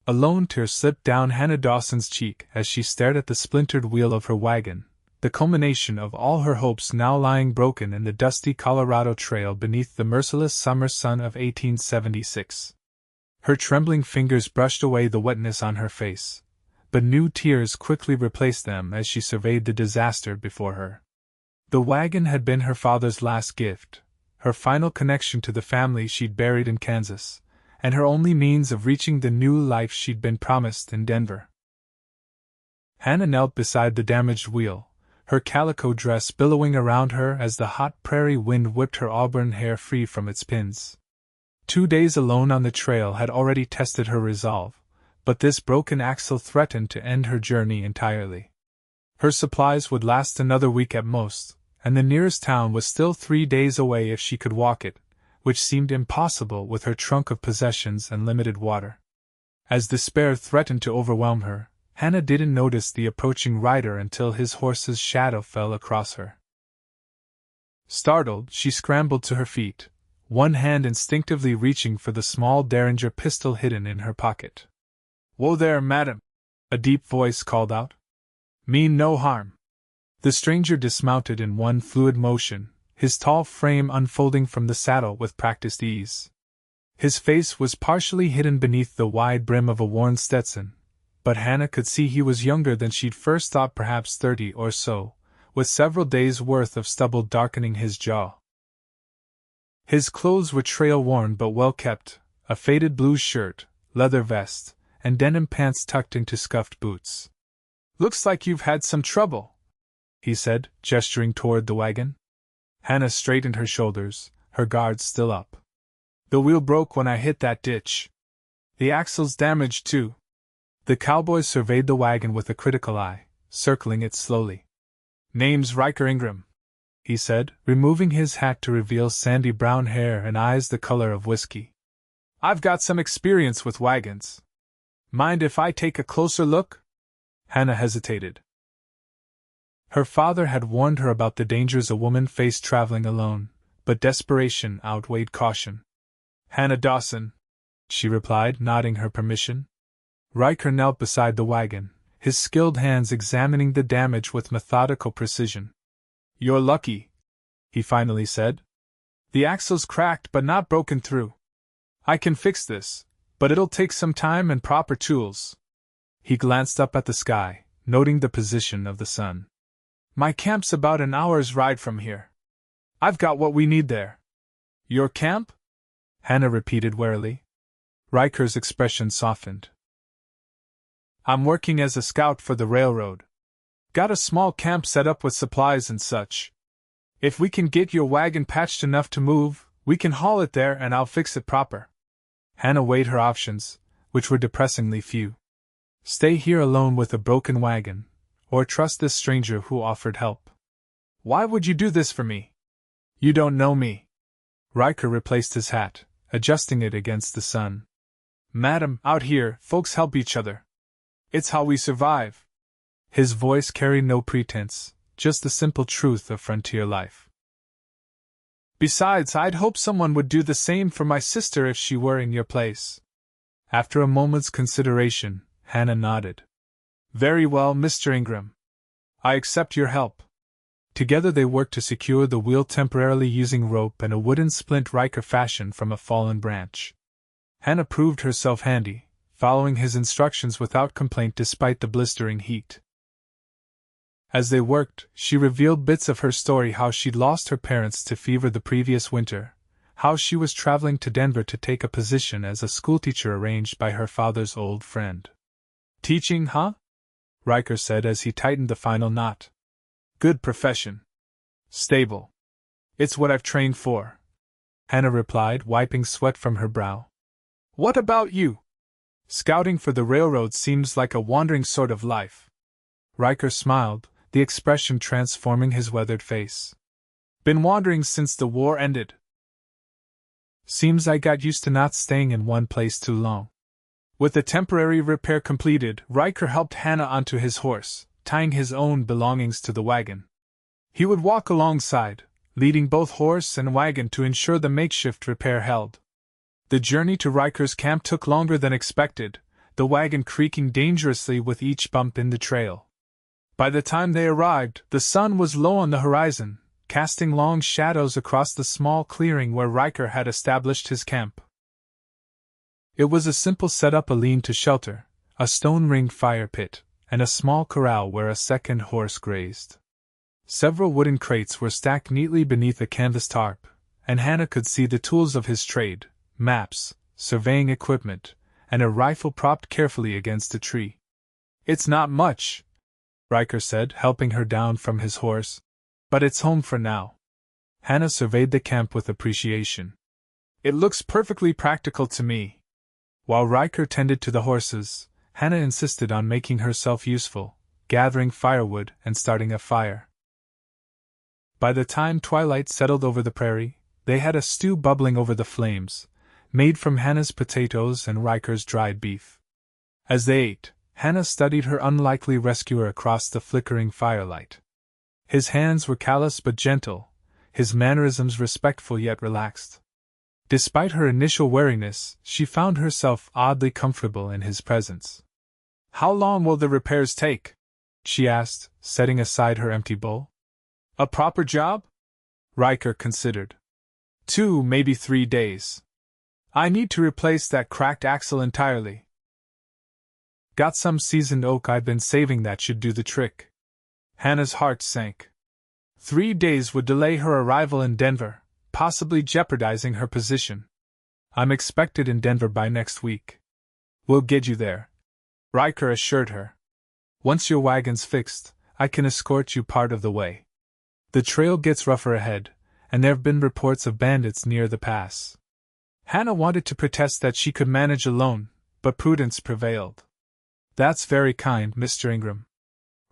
A lone tear slipped down Hannah Dawson's cheek as she stared at the splintered wheel of her wagon, the culmination of all her hopes now lying broken in the dusty Colorado Trail beneath the merciless summer sun of 1876. Her trembling fingers brushed away the wetness on her face, but new tears quickly replaced them as she surveyed the disaster before her. The wagon had been her father's last gift, her final connection to the family she'd buried in Kansas, and her only means of reaching the new life she'd been promised in Denver. Hannah knelt beside the damaged wheel, her calico dress billowing around her as the hot prairie wind whipped her auburn hair free from its pins. 2 days alone on the trail had already tested her resolve, but this broken axle threatened to end her journey entirely. Her supplies would last another week at most, and the nearest town was still 3 days away if she could walk it, which seemed impossible with her trunk of possessions and limited water. As despair threatened to overwhelm her, Hannah didn't notice the approaching rider until his horse's shadow fell across her. Startled, she scrambled to her feet, one hand instinctively reaching for the small Derringer pistol hidden in her pocket. "Whoa there, madam!" a deep voice called out. "Mean no harm." The stranger dismounted in one fluid motion, his tall frame unfolding from the saddle with practiced ease. His face was partially hidden beneath the wide brim of a worn Stetson, but Hannah could see he was younger than she'd first thought, perhaps 30 or so, with several days' worth of stubble darkening his jaw. His clothes were trail-worn but well-kept, a faded blue shirt, leather vest, and denim pants tucked into scuffed boots. "Looks like you've had some trouble," he said, gesturing toward the wagon. Hannah straightened her shoulders, her guard still up. "The wheel broke when I hit that ditch. The axle's damaged too." The cowboy surveyed the wagon with a critical eye, circling it slowly. "Name's Ryker Ingram," he said, removing his hat to reveal sandy brown hair and eyes the color of whiskey. "I've got some experience with wagons. Mind if I take a closer look?" Hannah hesitated. Her father had warned her about the dangers a woman faced traveling alone, but desperation outweighed caution. "Hannah Dawson," she replied, nodding her permission. Ryker knelt beside the wagon, his skilled hands examining the damage with methodical precision. "You're lucky," he finally said. "The axle's cracked but not broken through. I can fix this, but it'll take some time and proper tools." He glanced up at the sky, noting the position of the sun. "My camp's about an hour's ride from here. I've got what we need there." "Your camp?" Hannah repeated warily. Ryker's expression softened. "I'm working as a scout for the railroad. Got a small camp set up with supplies and such. If we can get your wagon patched enough to move, we can haul it there and I'll fix it proper." Hannah weighed her options, which were depressingly few. Stay here alone with a broken wagon, or trust this stranger who offered help. "Why would you do this for me?" "You don't know me." Ryker replaced his hat, adjusting it against the sun. "Madam, out here, folks help each other. It's how we survive." His voice carried no pretense, just the simple truth of frontier life. "Besides, I'd hope someone would do the same for my sister if she were in your place." After a moment's consideration, Hannah nodded. "Very well, Mr. Ingram. I accept your help." Together they worked to secure the wheel temporarily using rope and a wooden splint Ryker fashioned from a fallen branch. Hannah proved herself handy, following his instructions without complaint despite the blistering heat. As they worked, she revealed bits of her story: how she'd lost her parents to fever the previous winter, how she was traveling to Denver to take a position as a schoolteacher arranged by her father's old friend. "Teaching, huh?" Ryker said as he tightened the final knot. "Good profession. Stable. It's what I've trained for," Hannah replied, wiping sweat from her brow. "What about you? Scouting for the railroad seems like a wandering sort of life." Ryker smiled, the expression transforming his weathered face. "Been wandering since the war ended. Seems I got used to not staying in one place too long." With the temporary repair completed, Ryker helped Hannah onto his horse, tying his own belongings to the wagon. He would walk alongside, leading both horse and wagon to ensure the makeshift repair held. The journey to Ryker's camp took longer than expected, the wagon creaking dangerously with each bump in the trail. By the time they arrived, the sun was low on the horizon, casting long shadows across the small clearing where Ryker had established his camp. It was a simple setup: a lean-to shelter, a stone-ringed fire pit, and a small corral where a second horse grazed. Several wooden crates were stacked neatly beneath a canvas tarp, and Hannah could see the tools of his trade: maps, surveying equipment, and a rifle propped carefully against a tree. "It's not much," Ryker said, helping her down from his horse, "but it's home for now." Hannah surveyed the camp with appreciation. "It looks perfectly practical to me." While Ryker tended to the horses, Hannah insisted on making herself useful, gathering firewood and starting a fire. By the time twilight settled over the prairie, they had a stew bubbling over the flames, made from Hannah's potatoes and Ryker's dried beef. As they ate, Hannah studied her unlikely rescuer across the flickering firelight. His hands were callous but gentle, his mannerisms respectful yet relaxed. Despite her initial wariness, she found herself oddly comfortable in his presence. "How long will the repairs take?" she asked, setting aside her empty bowl. "A proper job?" Ryker considered. 2, maybe 3 days. I need to replace that cracked axle entirely. Got some seasoned oak I've been saving that should do the trick. Hannah's heart sank. 3 days would delay her arrival in Denver, possibly jeopardizing her position. "I'm expected in Denver by next week." "We'll get you there," Ryker assured her. "Once your wagon's fixed, I can escort you part of the way. The trail gets rougher ahead, and there have been reports of bandits near the pass." Hannah wanted to protest that she could manage alone, but prudence prevailed. "That's very kind, Mr. Ingram."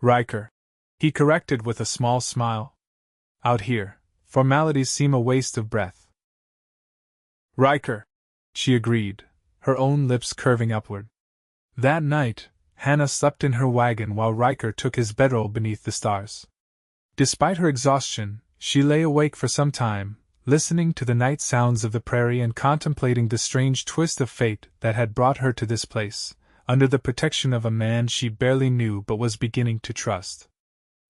"Ryker," he corrected with a small smile. "Out here, formalities seem a waste of breath." "Ryker," she agreed, her own lips curving upward. That night, Hannah slept in her wagon while Ryker took his bedroll beneath the stars. Despite her exhaustion, she lay awake for some time, listening to the night sounds of the prairie and contemplating the strange twist of fate that had brought her to this place, under the protection of a man she barely knew but was beginning to trust.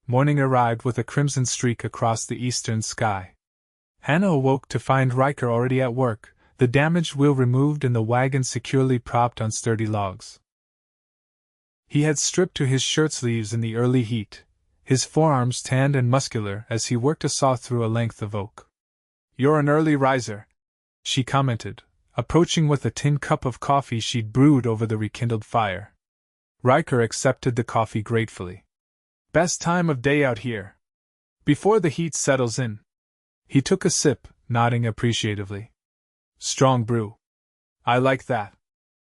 Morning arrived with a crimson streak across the eastern sky. Hannah awoke to find Ryker already at work, the damaged wheel removed and the wagon securely propped on sturdy logs. He had stripped to his shirt sleeves in the early heat, his forearms tanned and muscular as he worked a saw through a length of oak. "You're an early riser," she commented, approaching with a tin cup of coffee she'd brewed over the rekindled fire. Ryker accepted the coffee gratefully. "Best time of day out here. Before the heat settles in." He took a sip, nodding appreciatively. "Strong brew. I like that."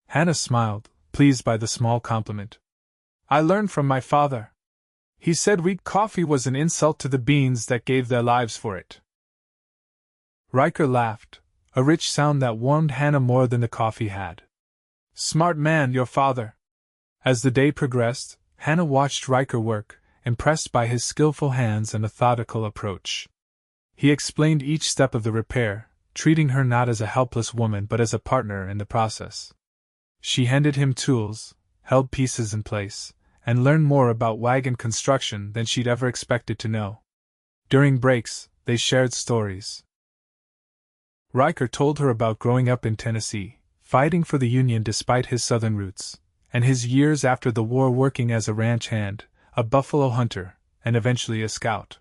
Hannah smiled, pleased by the small compliment. "I learned from my father. He said weak coffee was an insult to the beans that gave their lives for it." Ryker laughed, a rich sound that warmed Hannah more than the coffee had. "Smart man, your father." As the day progressed, Hannah watched Ryker work, impressed by his skillful hands and methodical approach. He explained each step of the repair, treating her not as a helpless woman but as a partner in the process. She handed him tools, held pieces in place, and learned more about wagon construction than she'd ever expected to know. During breaks, they shared stories. Ryker told her about growing up in Tennessee, fighting for the Union despite his southern roots, and his years after the war working as a ranch hand, a buffalo hunter, and eventually a scout.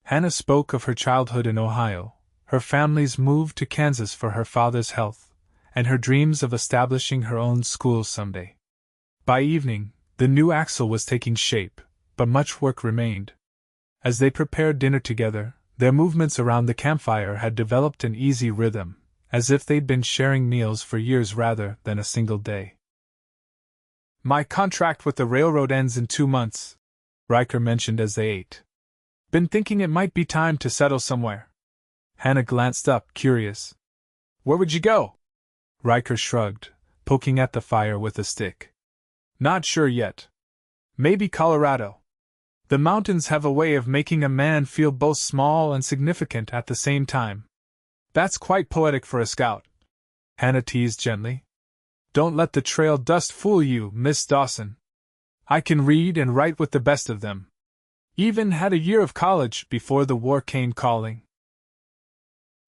Hannah spoke of her childhood in Ohio, her family's move to Kansas for her father's health, and her dreams of establishing her own school someday. By evening, the new axle was taking shape, but much work remained. As they prepared dinner together, their movements around the campfire had developed an easy rhythm, as if they'd been sharing meals for years rather than a single day. "My contract with the railroad ends in 2 months," Ryker mentioned as they ate. "Been thinking it might be time to settle somewhere." Hannah glanced up, curious. "Where would you go?" Ryker shrugged, poking at the fire with a stick. "Not sure yet. Maybe Colorado. The mountains have a way of making a man feel both small and significant at the same time." "That's quite poetic for a scout," Hannah teased gently. Don't let the trail dust fool you, Miss Dawson. I can read and write with the best of them. Even had a year of college before the war came calling.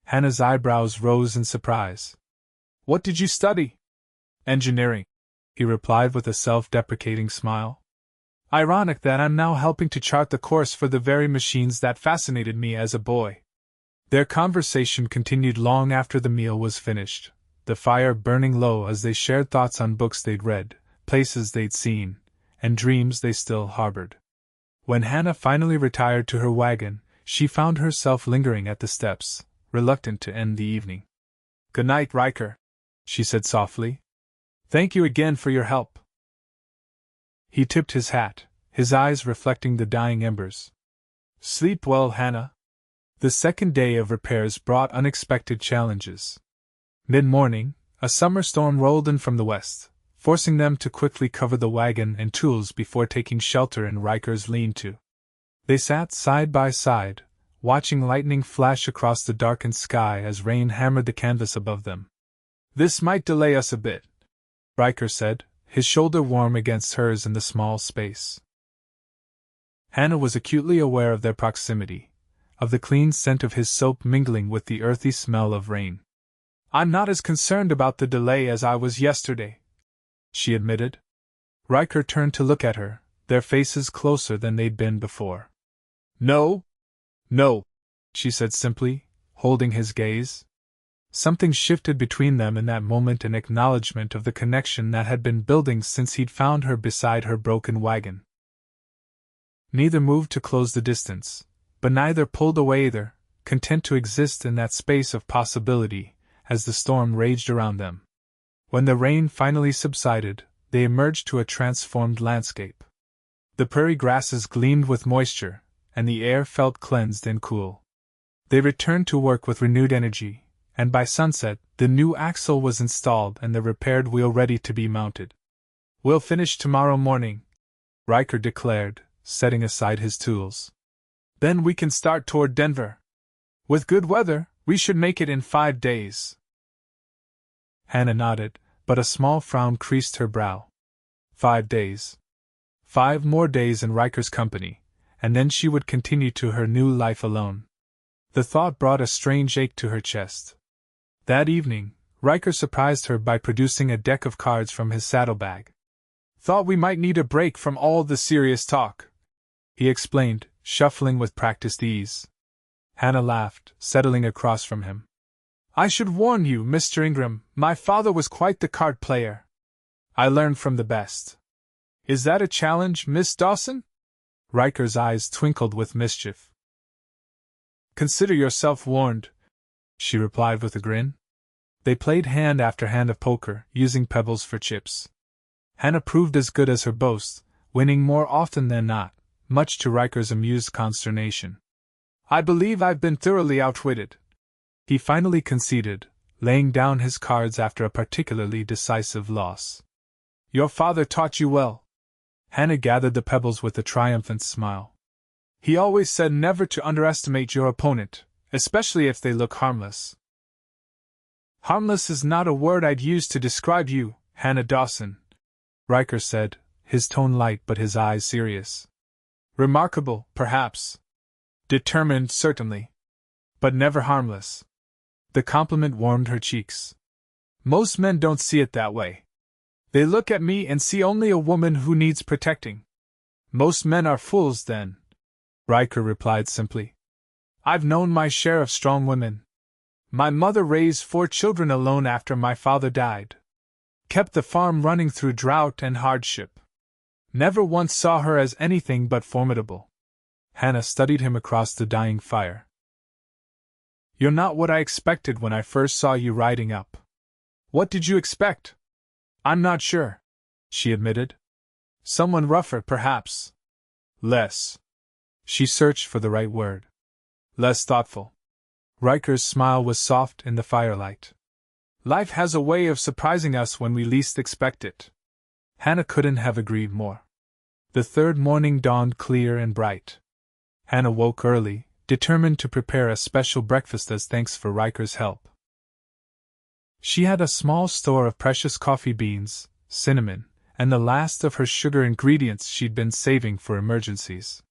Hannah's eyebrows rose in surprise. What did you study? Engineering, he replied with a self-deprecating smile. Ironic that I'm now helping to chart the course for the very machines that fascinated me as a boy. Their conversation continued long after the meal was finished, the fire burning low as they shared thoughts on books they'd read, places they'd seen, and dreams they still harbored. When Hannah finally retired to her wagon, she found herself lingering at the steps, reluctant to end the evening. "Good night, Ryker," she said softly. "Thank you again for your help." He tipped his hat, his eyes reflecting the dying embers. "Sleep well, Hannah." The second day of repairs brought unexpected challenges. Mid-morning, a summer storm rolled in from the west, forcing them to quickly cover the wagon and tools before taking shelter in Ryker's lean-to. They sat side by side, watching lightning flash across the darkened sky as rain hammered the canvas above them. "This might delay us a bit," Ryker said, his shoulder warm against hers in the small space. Hannah was acutely aware of their proximity, of the clean scent of his soap mingling with the earthy smell of rain. "I'm not as concerned about the delay as I was yesterday," she admitted. Ryker turned to look at her, their faces closer than they'd been before. No, she said simply, holding his gaze. Something shifted between them in that moment, an acknowledgement of the connection that had been building since he'd found her beside her broken wagon. Neither moved to close the distance, but neither pulled away either, content to exist in that space of possibility as the storm raged around them. When the rain finally subsided, they emerged to a transformed landscape. The prairie grasses gleamed with moisture, and the air felt cleansed and cool. They returned to work with renewed energy, and by sunset, the new axle was installed and the repaired wheel ready to be mounted. "We'll finish tomorrow morning," Ryker declared, setting aside his tools. "Then we can start toward Denver. With good weather, we should make it in 5 days. Hannah nodded, but a small frown creased her brow. 5 days. 5 more days in Ryker's company, and then she would continue to her new life alone. The thought brought a strange ache to her chest. That evening, Ryker surprised her by producing a deck of cards from his saddlebag. "Thought we might need a break from all the serious talk," he explained, shuffling with practiced ease. Hannah laughed, settling across from him. "I should warn you, Mr. Ingram, my father was quite the card player. I learned from the best." "Is that a challenge, Miss Dawson?" Ryker's eyes twinkled with mischief. "Consider yourself warned," she replied with a grin. They played hand after hand of poker, using pebbles for chips. Hannah proved as good as her boast, winning more often than not, much to Ryker's amused consternation. "I believe I've been thoroughly outwitted," he finally conceded, laying down his cards after a particularly decisive loss. "Your father taught you well." Hannah gathered the pebbles with a triumphant smile. "He always said never to underestimate your opponent, especially if they look harmless." "Harmless is not a word I'd use to describe you, Hannah Dawson," Ryker said, his tone light but his eyes serious. "Remarkable, perhaps. Determined, certainly. But never harmless." The compliment warmed her cheeks. "Most men don't see it that way. They look at me and see only a woman who needs protecting." "Most men are fools, then," Ryker replied simply. "I've known my share of strong women. My mother raised 4 children alone after my father died. Kept the farm running through drought and hardship. Never once saw her as anything but formidable." Hannah studied him across the dying fire. "You're not what I expected when I first saw you riding up." "What did you expect?" "I'm not sure," she admitted. "Someone rougher, perhaps. Less." She searched for the right word. "Less thoughtful." Ryker's smile was soft in the firelight. "Life has a way of surprising us when we least expect it." Hannah couldn't have agreed more. The third morning dawned clear and bright. Hannah woke early, determined to prepare a special breakfast as thanks for Ryker's help. She had a small store of precious coffee beans, cinnamon, and the last of her sugar ingredients she'd been saving for emergencies.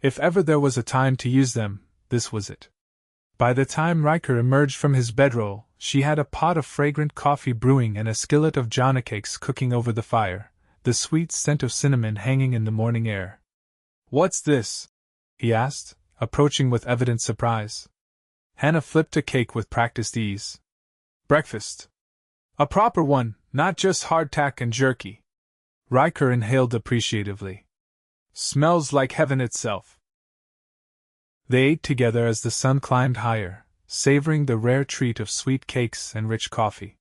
If ever there was a time to use them, this was it. By the time Ryker emerged from his bedroll, she had a pot of fragrant coffee brewing and a skillet of Jonna cakes cooking over the fire, the sweet scent of cinnamon hanging in the morning air. "What's this?" he asked, approaching with evident surprise. Hannah flipped a cake with practiced ease. "Breakfast. A proper one, not just hardtack and jerky." Ryker inhaled appreciatively. "Smells like heaven itself." They ate together as the sun climbed higher, savoring the rare treat of sweet cakes and rich coffee.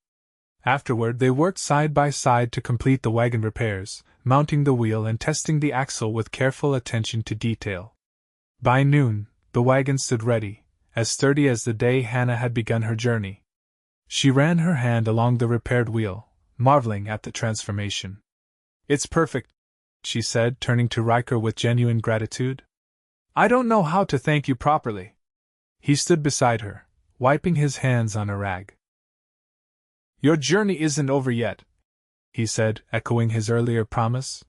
Afterward, they worked side by side to complete the wagon repairs, mounting the wheel and testing the axle with careful attention to detail. By noon, the wagon stood ready, as sturdy as the day Hannah had begun her journey. She ran her hand along the repaired wheel, marveling at the transformation. "It's perfect," she said, turning to Ryker with genuine gratitude. "I don't know how to thank you properly." He stood beside her, wiping his hands on a rag. "Your journey isn't over yet," he said, echoing his earlier promise.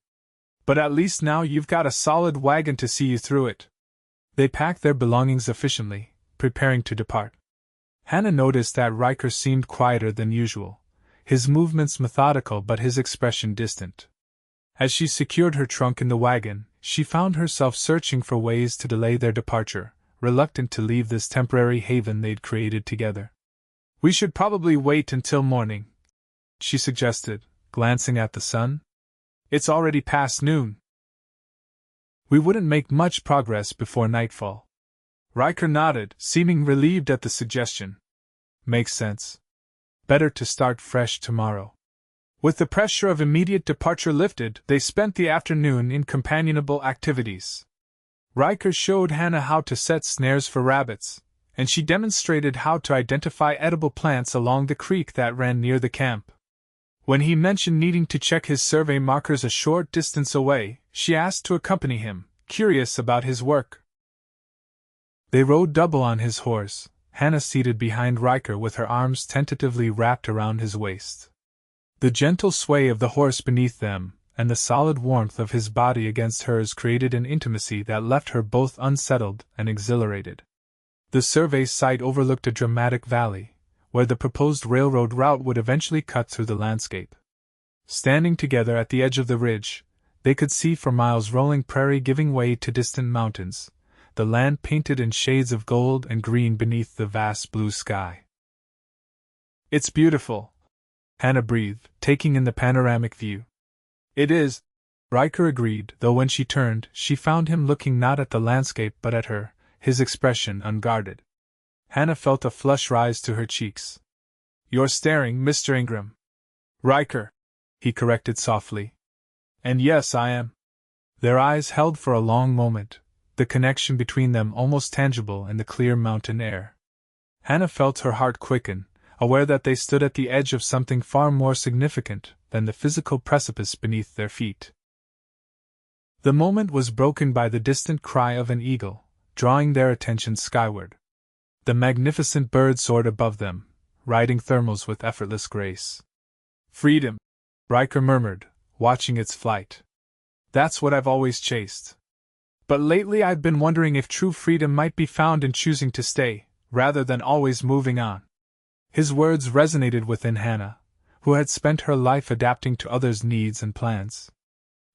"But at least now you've got a solid wagon to see you through it." They packed their belongings efficiently, preparing to depart. Hannah noticed that Ryker seemed quieter than usual, his movements methodical but his expression distant. As she secured her trunk in the wagon, she found herself searching for ways to delay their departure, reluctant to leave this temporary haven they'd created together. "We should probably wait until morning," she suggested, glancing at the sun. "It's already past noon." "We wouldn't make much progress before nightfall." Ryker nodded, seeming relieved at the suggestion. "Makes sense. Better to start fresh tomorrow." With the pressure of immediate departure lifted, they spent the afternoon in companionable activities. Ryker showed Hannah how to set snares for rabbits, and she demonstrated how to identify edible plants along the creek that ran near the camp. When he mentioned needing to check his survey markers a short distance away, she asked to accompany him, curious about his work. They rode double on his horse, Hannah seated behind Ryker with her arms tentatively wrapped around his waist. The gentle sway of the horse beneath them, and the solid warmth of his body against hers created an intimacy that left her both unsettled and exhilarated. The survey site overlooked a dramatic valley, where the proposed railroad route would eventually cut through the landscape. Standing together at the edge of the ridge, they could see for miles rolling prairie giving way to distant mountains, the land painted in shades of gold and green beneath the vast blue sky. "It's beautiful," Hannah breathed, taking in the panoramic view. "It is," Ryker agreed, though when she turned, she found him looking not at the landscape but at her, his expression unguarded. Hannah felt a flush rise to her cheeks. "You're staring, Mr. Ingram." "Ryker," he corrected softly. "And yes, I am." Their eyes held for a long moment, the connection between them almost tangible in the clear mountain air. Hannah felt her heart quicken, aware that they stood at the edge of something far more significant than the physical precipice beneath their feet. The moment was broken by the distant cry of an eagle, drawing their attention skyward. The magnificent bird soared above them, riding thermals with effortless grace. "Freedom," Ryker murmured, watching its flight. "That's what I've always chased. But lately I've been wondering if true freedom might be found in choosing to stay, rather than always moving on." His words resonated within Hannah, who had spent her life adapting to others' needs and plans.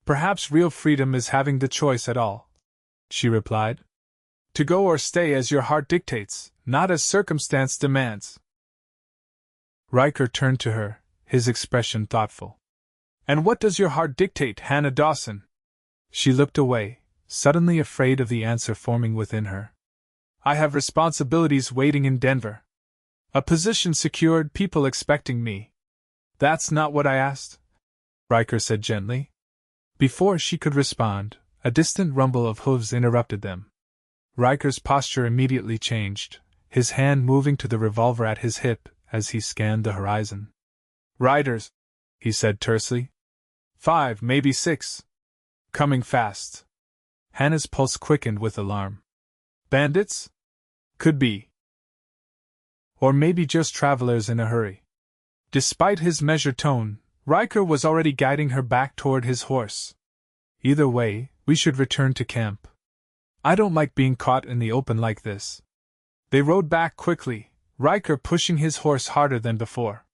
"Perhaps real freedom is having the choice at all," she replied. "To go or stay as your heart dictates, not as circumstance demands." Ryker turned to her, his expression thoughtful. "And what does your heart dictate, Hannah Dawson?" She looked away, suddenly afraid of the answer forming within her. "I have responsibilities waiting in Denver. A position secured, people expecting me." "That's not what I asked," Ryker said gently. Before she could respond, a distant rumble of hooves interrupted them. Ryker's posture immediately changed, his hand moving to the revolver at his hip as he scanned the horizon. "Riders," he said tersely. 5, maybe 6. Coming fast." Hannah's pulse quickened with alarm. "Bandits?" "Could be. Or maybe just travelers in a hurry." Despite his measured tone, Ryker was already guiding her back toward his horse. Either way, we should return to camp. I don't like being caught in the open like this. They rode back quickly, Ryker pushing his horse harder than before.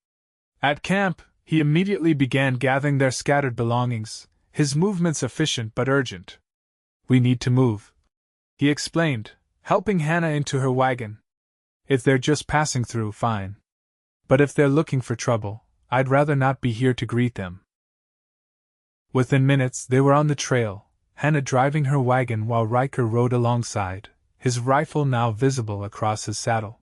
At camp, he immediately began gathering their scattered belongings, his movements efficient but urgent. We need to move, he explained, helping Hannah into her wagon. If they're just passing through, fine. But if they're looking for trouble, I'd rather not be here to greet them. Within minutes, they were on the trail, Hannah driving her wagon while Ryker rode alongside, his rifle now visible across his saddle.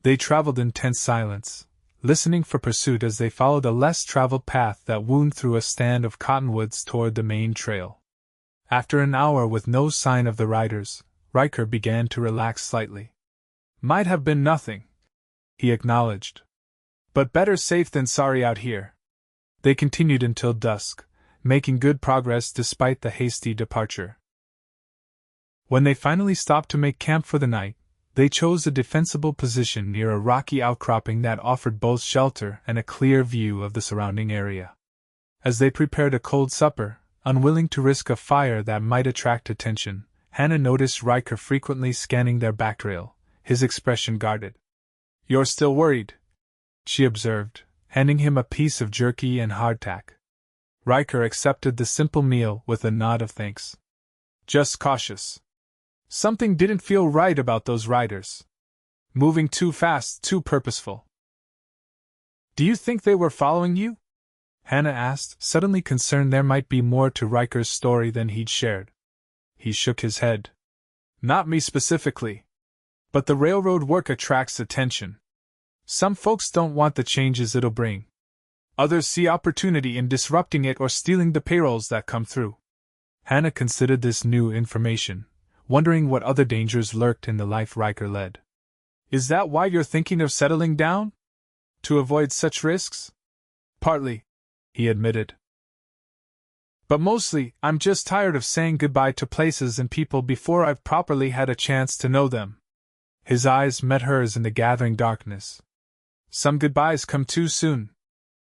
They traveled in tense silence, listening for pursuit as they followed a less traveled path that wound through a stand of cottonwoods toward the main trail. After an hour with no sign of the riders, Ryker began to relax slightly. Might have been nothing, he acknowledged. But better safe than sorry out here. They continued until dusk, making good progress despite the hasty departure. When they finally stopped to make camp for the night, they chose a defensible position near a rocky outcropping that offered both shelter and a clear view of the surrounding area. As they prepared a cold supper, unwilling to risk a fire that might attract attention, Hannah noticed Ryker frequently scanning their back trail, his expression guarded. "You're still worried," she observed, handing him a piece of jerky and hardtack. Ryker accepted the simple meal with a nod of thanks. "Just cautious. Something didn't feel right about those riders. Moving too fast, too purposeful." "Do you think they were following you?" Hannah asked, suddenly concerned there might be more to Ryker's story than he'd shared. He shook his head. "Not me specifically. But the railroad work attracts attention. Some folks don't want the changes it'll bring. Others see opportunity in disrupting it or stealing the payrolls that come through." Hannah considered this new information, wondering what other dangers lurked in the life Ryker led. "Is that why you're thinking of settling down? To avoid such risks?" "Partly," he admitted. "But mostly, I'm just tired of saying goodbye to places and people before I've properly had a chance to know them." His eyes met hers in the gathering darkness. "Some goodbyes come too soon."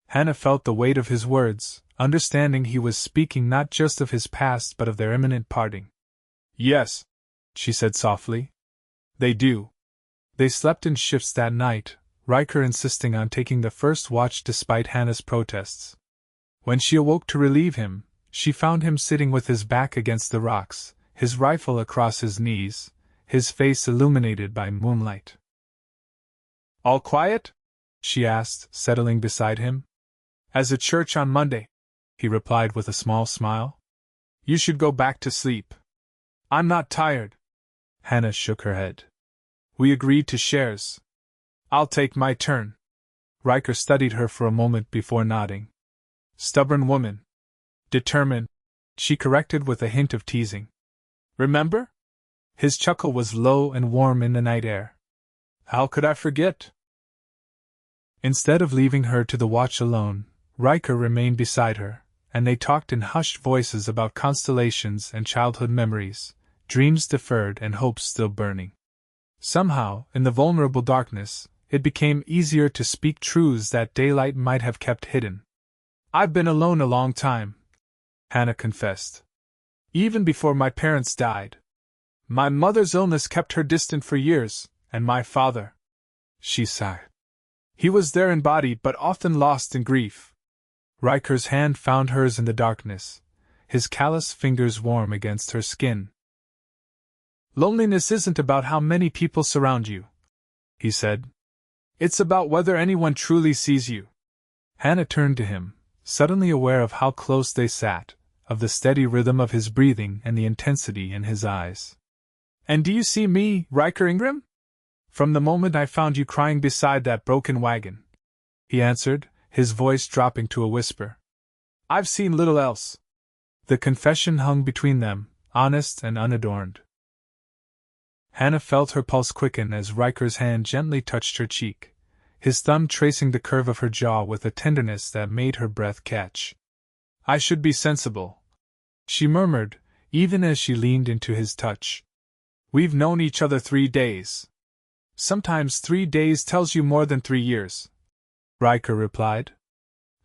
Hannah felt the weight of his words, understanding he was speaking not just of his past but of their imminent parting. "Yes," she said softly. "They do." They slept in shifts that night, Ryker insisting on taking the first watch despite Hannah's protests. When she awoke to relieve him, she found him sitting with his back against the rocks, his rifle across his knees, his face illuminated by moonlight. "All quiet?" she asked, settling beside him. "As at church on Monday," he replied with a small smile. "You should go back to sleep." "I'm not tired." Hannah shook her head. "We agreed to shares. I'll take my turn." Ryker studied her for a moment before nodding. "Stubborn woman." "Determined," she corrected with a hint of teasing. "Remember?" His chuckle was low and warm in the night air. "How could I forget?" Instead of leaving her to the watch alone, Ryker remained beside her, and they talked in hushed voices about constellations and childhood memories, dreams deferred and hopes still burning. Somehow, in the vulnerable darkness, it became easier to speak truths that daylight might have kept hidden. "I've been alone a long time," Hannah confessed. "Even before my parents died. My mother's illness kept her distant for years, and my father," she sighed. "He was there in body but often lost in grief." Ryker's hand found hers in the darkness, his callous fingers warm against her skin. "Loneliness isn't about how many people surround you," he said. "It's about whether anyone truly sees you." Hannah turned to him, suddenly aware of how close they sat, of the steady rhythm of his breathing and the intensity in his eyes. "And do you see me, Ryker Ingram? From the moment I found you crying beside that broken wagon," he answered, his voice dropping to a whisper. "I've seen little else." The confession hung between them, honest and unadorned. Hannah felt her pulse quicken as Ryker's hand gently touched her cheek, his thumb tracing the curve of her jaw with a tenderness that made her breath catch. "I should be sensible," she murmured, even as she leaned into his touch. "We've known each other 3 days. Sometimes 3 days tells you more than 3 years." Ryker replied.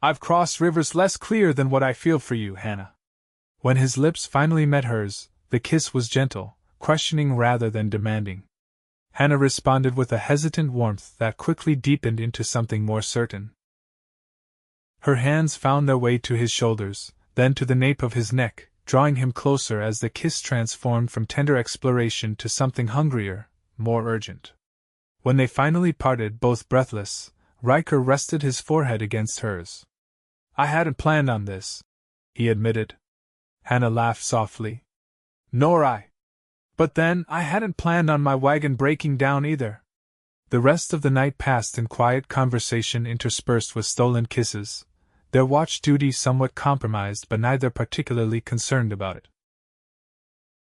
I've crossed rivers less clear than what I feel for you, Hannah. When his lips finally met hers, the kiss was gentle, questioning rather than demanding. Hannah responded with a hesitant warmth that quickly deepened into something more certain. Her hands found their way to his shoulders, then to the nape of his neck, drawing him closer as the kiss transformed from tender exploration to something hungrier, more urgent. When they finally parted, both breathless, Ryker rested his forehead against hers. I hadn't planned on this, he admitted. Hannah laughed softly. Nor I. But then, I hadn't planned on my wagon breaking down either. The rest of the night passed in quiet conversation interspersed with stolen kisses, their watch duty somewhat compromised but neither particularly concerned about it.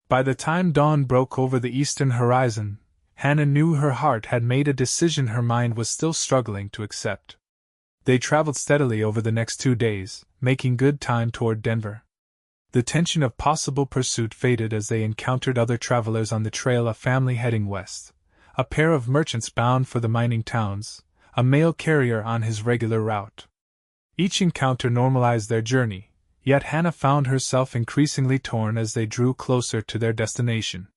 By the time dawn broke over the eastern horizon, Hannah knew her heart had made a decision her mind was still struggling to accept. They traveled steadily over the next 2 days, making good time toward Denver. The tension of possible pursuit faded as they encountered other travelers on the trail, a family heading west, a pair of merchants bound for the mining towns, a mail carrier on his regular route. Each encounter normalized their journey, yet Hannah found herself increasingly torn as they drew closer to their destination.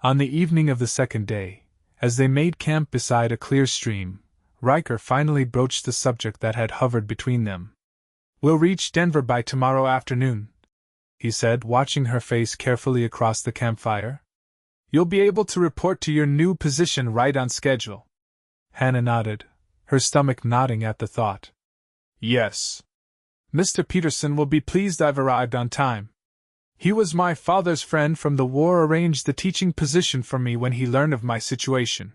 On the evening of the second day, as they made camp beside a clear stream, Ryker finally broached the subject that had hovered between them. We'll reach Denver by tomorrow afternoon, he said, watching her face carefully across the campfire. You'll be able to report to your new position right on schedule. Hannah nodded, her stomach nodding at the thought. Yes. Mr. Peterson will be pleased I've arrived on time. He was my father's friend from the war, arranged the teaching position for me when he learned of my situation.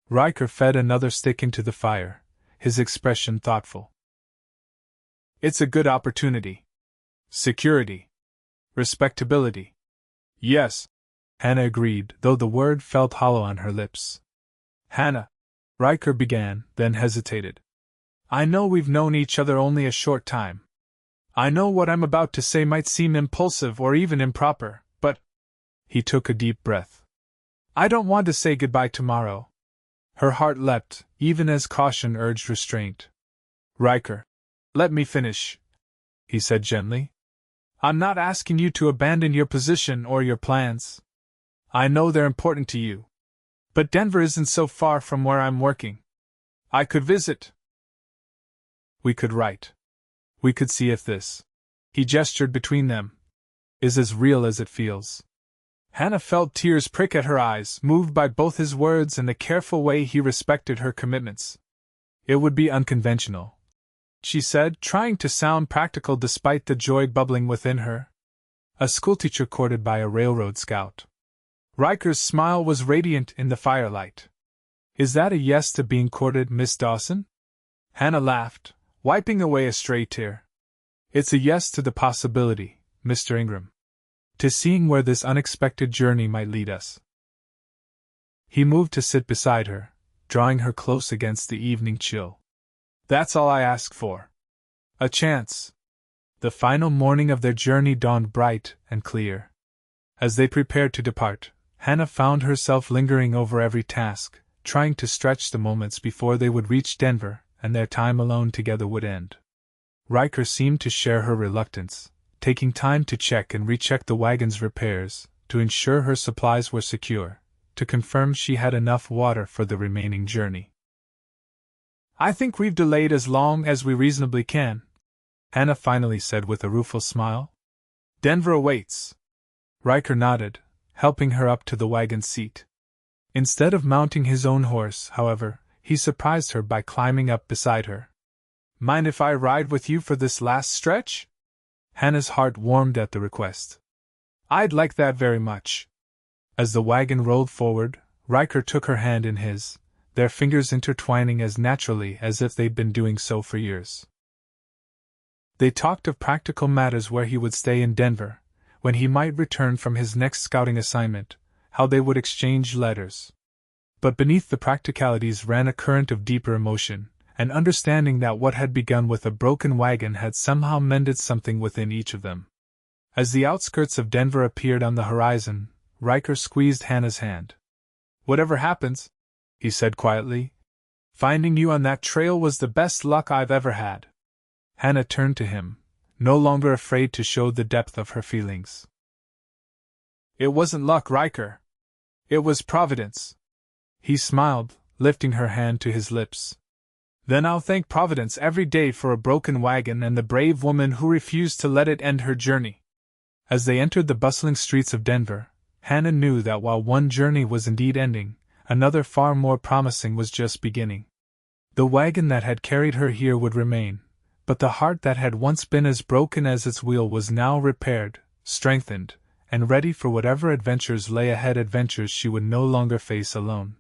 Ryker fed another stick into the fire, his expression thoughtful. It's a good opportunity. Security. Respectability. Yes, Hannah agreed, though the word felt hollow on her lips. Hannah, Ryker began, then hesitated. I know we've known each other only a short time. I know what I'm about to say might seem impulsive or even improper, but… He took a deep breath. I don't want to say goodbye tomorrow. Her heart leapt, even as caution urged restraint. Ryker, let me finish, he said gently. I'm not asking you to abandon your position or your plans. I know they're important to you. But Denver isn't so far from where I'm working. I could visit. We could write. We could see if this, he gestured between them, is as real as it feels. Hannah felt tears prick at her eyes, moved by both his words and the careful way he respected her commitments. It would be unconventional, she said, trying to sound practical despite the joy bubbling within her. A schoolteacher courted by a railroad scout. Ryker's smile was radiant in the firelight. Is that a yes to being courted, Miss Dawson? Hannah laughed, wiping away a stray tear. It's a yes to the possibility, Mr. Ingram. To seeing where this unexpected journey might lead us. He moved to sit beside her, drawing her close against the evening chill. That's all I ask for. A chance. The final morning of their journey dawned bright and clear. As they prepared to depart, Hannah found herself lingering over every task, trying to stretch the moments before they would reach Denver and their time alone together would end. Ryker seemed to share her reluctance, taking time to check and recheck the wagon's repairs, to ensure her supplies were secure, to confirm she had enough water for the remaining journey. I think we've delayed as long as we reasonably can, Hannah finally said with a rueful smile. Denver awaits. Ryker nodded, helping her up to the wagon seat. Instead of mounting his own horse, however, he surprised her by climbing up beside her. Mind if I ride with you for this last stretch? Hannah's heart warmed at the request. I'd like that very much. As the wagon rolled forward, Ryker took her hand in his, their fingers intertwining as naturally as if they'd been doing so for years. They talked of practical matters, where he would stay in Denver, when he might return from his next scouting assignment, how they would exchange letters. But beneath the practicalities ran a current of deeper emotion, an understanding that what had begun with a broken wagon had somehow mended something within each of them. As the outskirts of Denver appeared on the horizon, Ryker squeezed Hannah's hand. Whatever happens, he said quietly, Finding you on that trail was the best luck I've ever had. Hannah turned to him, no longer afraid to show the depth of her feelings. It wasn't luck, Ryker. It was Providence. He smiled, lifting her hand to his lips. Then I'll thank Providence every day for a broken wagon and the brave woman who refused to let it end her journey. As they entered the bustling streets of Denver, Hannah knew that while one journey was indeed ending, another far more promising was just beginning. The wagon that had carried her here would remain, but the heart that had once been as broken as its wheel was now repaired, strengthened, and ready for whatever adventures lay ahead, adventures she would no longer face alone.